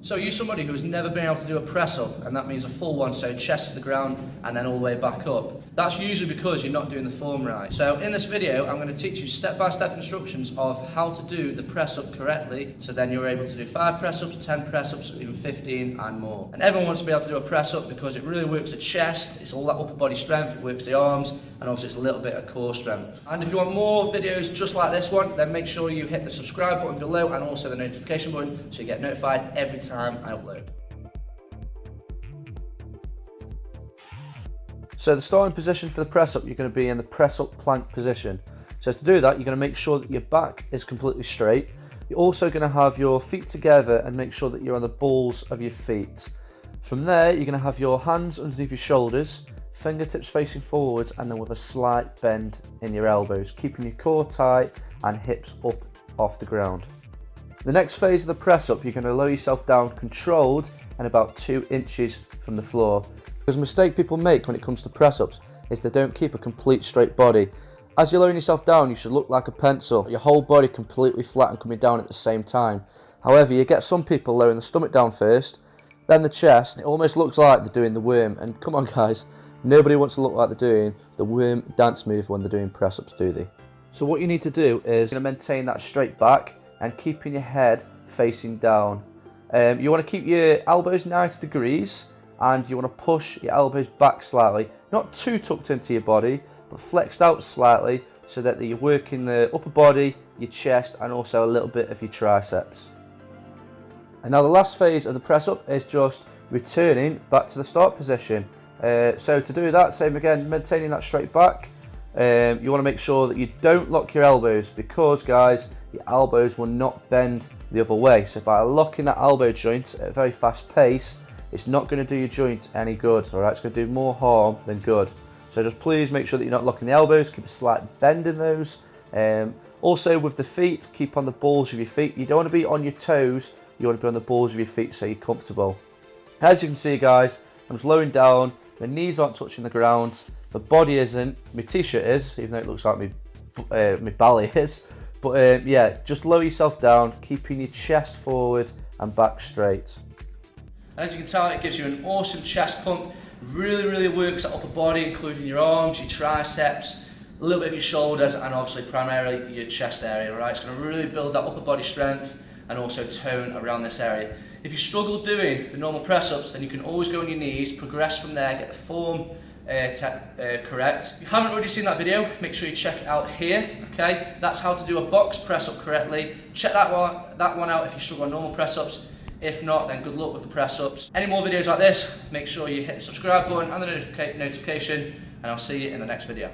So you're somebody who's never been able to do a press up, and that means a full one, so chest to the ground and then all the way back up. That's usually because you're not doing the form right. So in this video, I'm going to teach you step-by-step instructions of how to do the press up correctly, so then you're able to do 5 press ups, 10 press ups, even 15 and more. And everyone wants to be able to do a press up because it really works the chest, it's all that upper body strength, it works the arms, and obviously it's a little bit of core strength. And if you want more videos just like this one, then make sure you hit the subscribe button below and also the notification button so you get notified every time I upload. So the starting position for the press up, you're going to be in the press up plank position. So to do that, you're going to make sure that your back is completely straight. You're also going to have your feet together and make sure that you're on the balls of your feet. From there, you're going to have your hands underneath your shoulders, fingertips facing forwards, and then with a slight bend in your elbows, keeping your core tight and hips up off the ground. The next phase of the press up, you're going to lower yourself down controlled and about 2 inches from the floor. Because a mistake people make when it comes to press ups is they don't keep a complete straight body. As you're lowering yourself down, you should look like a pencil, your whole body completely flat and coming down at the same time. However, you get some people lowering the stomach down first, then the chest. It almost looks like they're doing the worm, and come on guys, nobody wants to look like they're doing the worm dance move when they're doing press ups, do they? So what you need to do is maintain that straight back and keeping your head facing down. You want to keep your elbows 90 degrees and you want to push your elbows back slightly, not too tucked into your body, but flexed out slightly so that you're working the upper body, your chest, and also a little bit of your triceps. And now the last phase of the press up is just returning back to the start position. So to do that, same again, maintaining that straight back. You want to make sure that you don't lock your elbows, because guys, your elbows will not bend the other way. So by locking that elbow joint at a very fast pace, it's not going to do your joint any good. All right, it's going to do more harm than good. So just please make sure that you're not locking the elbows, keep a slight bend in those. Also with the feet, keep on the balls of your feet. You don't want to be on your toes, you want to be on the balls of your feet so you're comfortable. As you can see guys, I'm just lowering down, my knees aren't touching the ground, the body isn't, my t-shirt is, even though it looks like my belly is. But yeah, just lower yourself down, keeping your chest forward and back straight. As you can tell, it gives you an awesome chest pump. Really works that upper body, including your arms, your triceps, a little bit of your shoulders, and obviously primarily your chest area, right? It's going to really build that upper body strength and also tone around this area. If you struggle doing the normal press ups, then you can always go on your knees, progress from there, get the form correct. If you haven't already seen that video, make sure you check it out here, okay? That's how to do a box press up correctly. Check that one out if you struggle on normal press ups. If not, then good luck with the press ups. Any more videos like this, make sure you hit the subscribe button and the notification, and I'll see you in the next video.